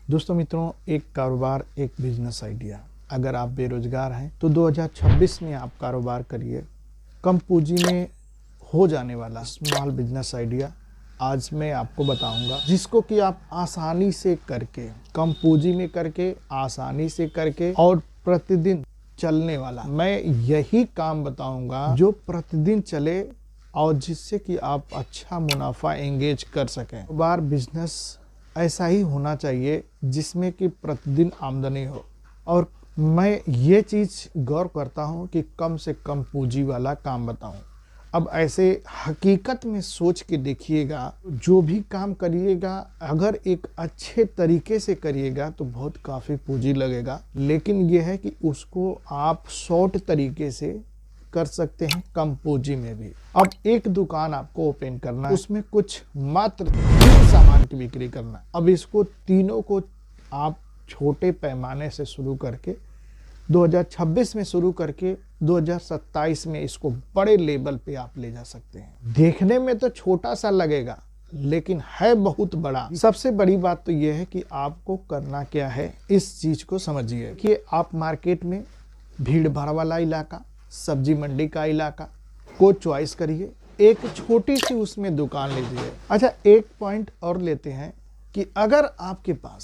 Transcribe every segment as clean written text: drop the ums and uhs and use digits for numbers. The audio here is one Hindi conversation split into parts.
दोस्तों मित्रों, एक कारोबार, एक बिजनेस आइडिया। अगर आप बेरोजगार हैं तो 2026 में आप कारोबार करिए। कम पूंजी में हो जाने वाला स्मॉल बिजनेस आइडिया आज मैं आपको बताऊंगा, जिसको कि आप आसानी से करके, कम पूंजी में करके, आसानी से करके और प्रतिदिन चलने वाला मैं यही काम बताऊंगा जो प्रतिदिन चले और जिससे कि आप अच्छा मुनाफा एंगेज कर सकें। कारोबार बिजनेस ऐसा ही होना चाहिए जिसमें कि प्रतिदिन आमदनी हो। और मैं ये चीज़ गौर करता हूँ कि कम से कम पूंजी वाला काम बताऊँ। अब ऐसे हकीकत में सोच के देखिएगा, जो भी काम करिएगा अगर एक अच्छे तरीके से करिएगा तो बहुत काफ़ी पूंजी लगेगा, लेकिन यह है कि उसको आप शॉर्ट तरीके से कर सकते हैं कम पूंजी में भी। अब एक दुकान आपको ओपन करना है, उसमें कुछ मात्र 3 सामान की बिक्री करना है। अब इसको तीनों को आप छोटे पैमाने से शुरू करके 2026 में शुरू करके 2027 में इसको बड़े लेवल पे आप ले जा सकते हैं। देखने में तो छोटा सा लगेगा लेकिन है बहुत बड़ा। सबसे बड़ी बात तो यह है कि आपको करना क्या है, इस चीज को समझिए कि आप मार्केट में भीड़ भाड़ वाला इलाका, सब्जी मंडी का इलाका को चॉइस करिए, एक छोटी सी उसमें दुकान लीजिए। अच्छा, एक पॉइंट और लेते हैं कि अगर आपके पास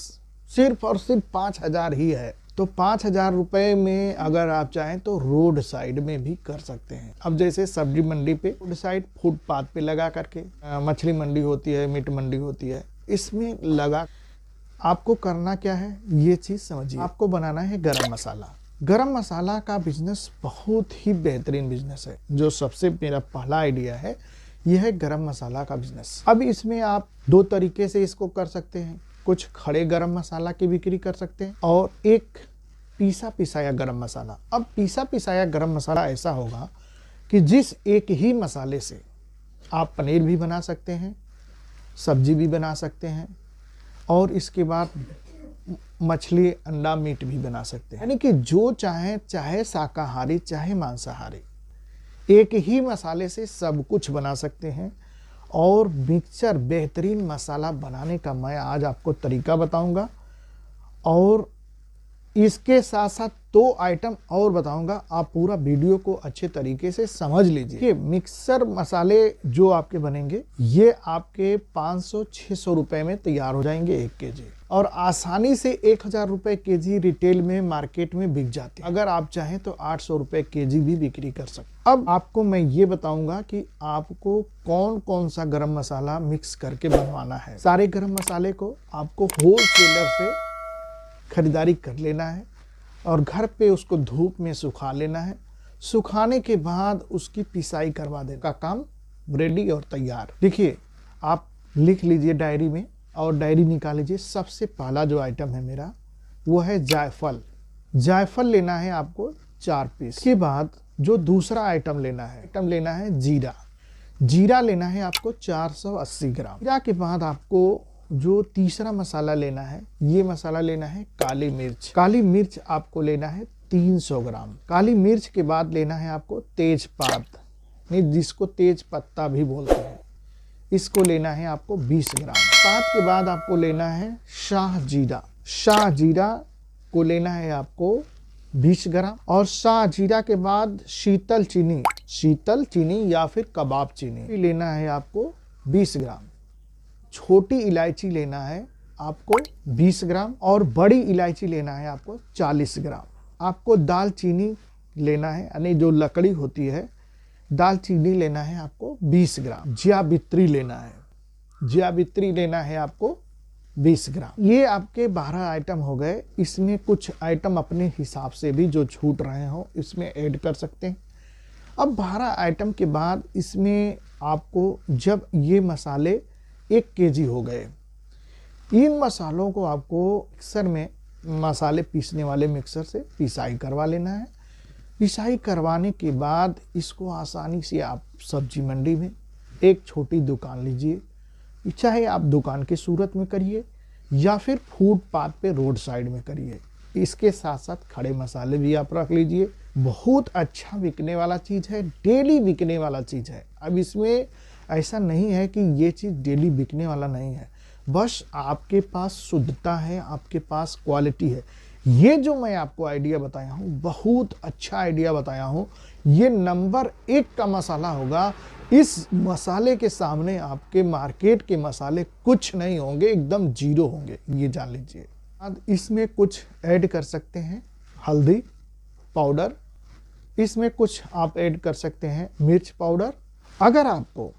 सिर्फ और सिर्फ 5,000 ही है तो 5,000 रुपए में अगर आप चाहें तो रोड साइड में भी कर सकते हैं। अब जैसे सब्जी मंडी पे रोड साइड फुटपाथ पे लगा करके, मछली मंडी होती है, मीट मंडी होती है, इसमें लगा। आपको करना क्या है ये चीज समझिए। आपको बनाना है गरम मसाला। गरम मसाला का बिजनेस बहुत ही बेहतरीन बिजनेस है। जो सबसे मेरा पहला आइडिया है यह है गरम मसाला का बिजनेस। अब इसमें आप 2 तरीके से इसको कर सकते हैं। कुछ खड़े गरम मसाला की बिक्री कर सकते हैं और एक पीसा पिसाया गरम मसाला। अब पीसा पिसाया गरम मसाला ऐसा होगा कि जिस एक ही मसाले से आप पनीर भी बना सकते हैं, सब्जी भी बना सकते हैं और इसके बाद मछली, अंडा, मीट भी बना सकते हैं। यानी कि जो चाहे, चाहे शाकाहारी चाहे मांसाहारी, एक ही मसाले से सब कुछ बना सकते हैं। और मिक्सचर बेहतरीन मसाला बनाने का मैं आज आपको तरीका बताऊंगा और इसके साथ साथ 2 आइटम और बताऊंगा। आप पूरा वीडियो को अच्छे तरीके से समझ लीजिए। ये मिक्सर मसाले जो आपके बनेंगे ये आपके 500-600 रुपए में तैयार हो जाएंगे 1 केजी, और आसानी से 1,000 रुपए केजी रिटेल में मार्केट में बिक जाते हैं। अगर आप चाहें तो 800 रुपए केजी भी बिक्री कर सकते। अब आपको मैं ये बताऊंगा कि आपको कौन कौन सा गरम मसाला मिक्स करके बनवाना है। सारे गरम मसाले को आपको होलसेलर से खरीदारी कर लेना है और घर पे उसको धूप में सुखा लेना है। सुखाने के बाद उसकी पिसाई करवा देने का काम रेडी और तैयार। देखिए, आप लिख लीजिए डायरी में और डायरी निकाल लीजिए। सबसे पहला जो आइटम है मेरा वो है जायफल। जायफल लेना है आपको 4 पीस। के बाद जो दूसरा आइटम लेना है जीरा। जीरा लेना है आपको 480 ग्राम। जीरा के बाद आपको जो तीसरा मसाला लेना है, ये मसाला लेना है काली मिर्च। काली मिर्च आपको लेना है 300 ग्राम। काली मिर्च के बाद लेना है आपको तेजपात, नहीं जिसको तेज पत्ता भी बोलते हैं, इसको लेना है आपको 20 ग्राम। पात के बाद आपको लेना है शाह जीरा। शाह जीरा को लेना है आपको 20 ग्राम। और शाह जीरा के बाद शीतल चीनी या फिर कबाब चीनी लेना है आपको 20 ग्राम। छोटी इलायची लेना है आपको 20 ग्राम और बड़ी इलायची लेना है आपको 40 ग्राम। आपको दालचीनी लेना है, यानी जो लकड़ी होती है, दालचीनी लेना है आपको 20 ग्राम। ज्यावित्री लेना है आपको 20 ग्राम। ये आपके 12 आइटम हो गए। इसमें कुछ आइटम अपने हिसाब से भी जो छूट रहे हो इसमें ऐड कर सकते हैं। अब 12 आइटम के बाद इसमें आपको, जब ये मसाले 1 केजी हो गए, इन मसालों को आपको मिक्सर में, मसाले पीसने वाले मिक्सर से पिसाई करवा लेना है। पिसाई करवाने के बाद इसको आसानी से आप सब्जी मंडी में एक छोटी दुकान लीजिए, चाहे आप दुकान की सूरत में करिए या फिर फुटपाथ पे रोड साइड में करिए। इसके साथ साथ खड़े मसाले भी आप रख लीजिए। बहुत अच्छा बिकने वाला चीज़ है, डेली बिकने वाला चीज़ है। अब इसमें ऐसा नहीं है कि ये चीज़ डेली बिकने वाला नहीं है। बस आपके पास शुद्धता है, आपके पास क्वालिटी है। ये जो मैं आपको आइडिया बताया हूँ, बहुत अच्छा आइडिया बताया हूँ। ये नंबर 1 का मसाला होगा। इस मसाले के सामने आपके मार्केट के मसाले कुछ नहीं होंगे, एकदम जीरो होंगे, ये जान लीजिए। इसमें कुछ ऐड कर सकते हैं हल्दी पाउडर, इसमें कुछ आप ऐड कर सकते हैं मिर्च पाउडर। अगर आपको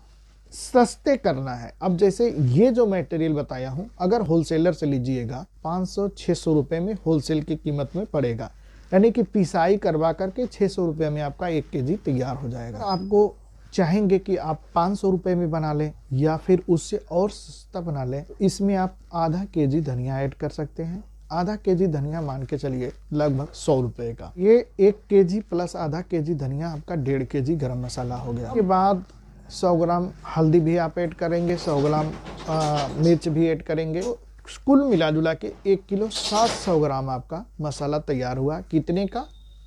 सस्ते करना है, अब जैसे ये जो मटेरियल बताया हूँ, अगर होलसेलर से लीजिएगा 500-600 रुपये में होलसेल की कीमत में पड़ेगा, यानी कि पिसाई करवा करके 600 रुपये में आपका 1 केजी तैयार हो जाएगा। आपको चाहेंगे कि आप 500 रुपये में बना लें या फिर उससे और सस्ता बना लें, इसमें आप आधा केजी धनिया ऐड कर सकते हैं। आधा केजी धनिया मान के चलिए लगभग 100 रुपये का। ये 1 केजी प्लस आधा केजी धनिया आपका 1.5 केजी गरम मसाला हो गया। उसके बाद 100 ग्राम हल्दी भी आप ऐड करेंगे, 100 ग्राम मिर्च भी ऐड करेंगे। तो कुल मिला जुला के 1 किलो 700 ग्राम आपका मसाला तैयार हुआ। कितने का?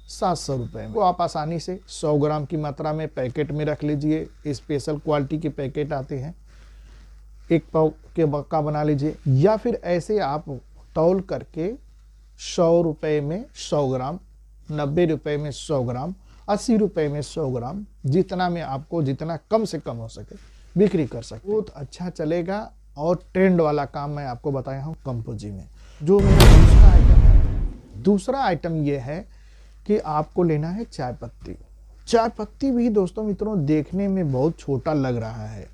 700 रुपये में। तो आप आसानी से 100 ग्राम की मात्रा में पैकेट में रख लीजिए। स्पेशल क्वालिटी के पैकेट आते हैं, 1 पाव के का बना लीजिए, या फिर ऐसे आप तौल करके 100 रुपये में 100 ग्राम, 90 रुपये में 100 ग्राम, 80 रुपये में 100 ग्राम, जितना में आपको जितना कम से कम हो सके बिक्री कर सकते। बहुत अच्छा चलेगा। और ट्रेंड वाला काम मैं आपको बताया हूँ कंपोजी में। जो मेरा दूसरा आइटम है, दूसरा आइटम ये है कि आपको लेना है चाय पत्ती। चाय पत्ती भी दोस्तों मित्रों देखने में बहुत छोटा लग रहा है,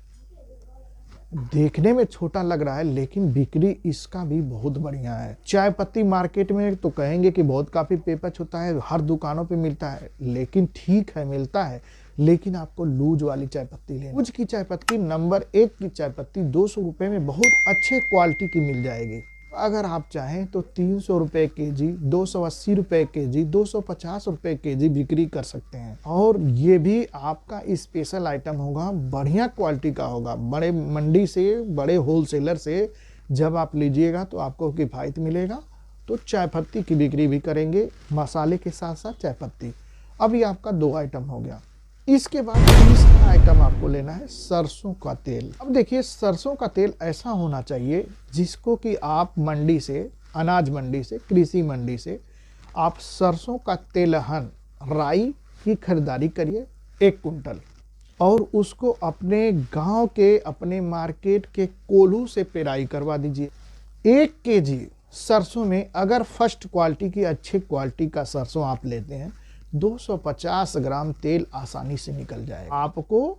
देखने में छोटा लग रहा है, लेकिन बिक्री इसका भी बहुत बढ़िया है। चाय पत्ती मार्केट में तो कहेंगे कि बहुत काफ़ी पेपच होता है, हर दुकानों पे मिलता है, लेकिन ठीक है मिलता है, लेकिन आपको लूज वाली चाय पत्ती लेनी। लूज की चाय पत्ती, नंबर 1 की चाय पत्ती 200 रुपये में बहुत अच्छे क्वालिटी की मिल जाएगी। अगर आप चाहें तो 300 रुपये केजी, 280 रुपये केजी, 250 रुपये केजी बिक्री कर सकते हैं। और ये भी आपका स्पेशल आइटम होगा, बढ़िया क्वालिटी का होगा। बड़े मंडी से, बड़े होलसेलर से जब आप लीजिएगा तो आपको किफ़ायत मिलेगा। तो चाय पत्ती की बिक्री भी करेंगे, मसाले के साथ साथ चाय पत्ती। अभी आपका 2 आइटम हो गया। इसके बाद तीसरा आइटम आपको लेना है सरसों का तेल। अब देखिए, सरसों का तेल ऐसा होना चाहिए जिसको कि आप मंडी से, अनाज मंडी से, कृषि मंडी से आप सरसों का तेलहन, राई की खरीदारी करिए 1 कुंटल, और उसको अपने गांव के, अपने मार्केट के कोल्हू से पेराई करवा दीजिए। 1 केजी सरसों में अगर फर्स्ट क्वालिटी की, अच्छी क्वालिटी का सरसों आप लेते हैं, 250 ग्राम तेल आसानी से निकल जाए। आपको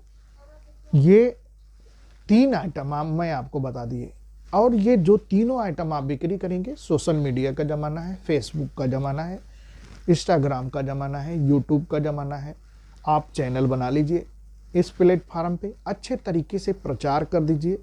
ये 3 आइटम मैं आपको बता दिए। और ये जो तीनों आइटम आप बिक्री करेंगे, सोशल मीडिया का ज़माना है, फेसबुक का ज़माना है, इंस्टाग्राम का ज़माना है, यूट्यूब का ज़माना है। आप चैनल बना लीजिए, इस प्लेटफार्म पे अच्छे तरीके से प्रचार कर दीजिए।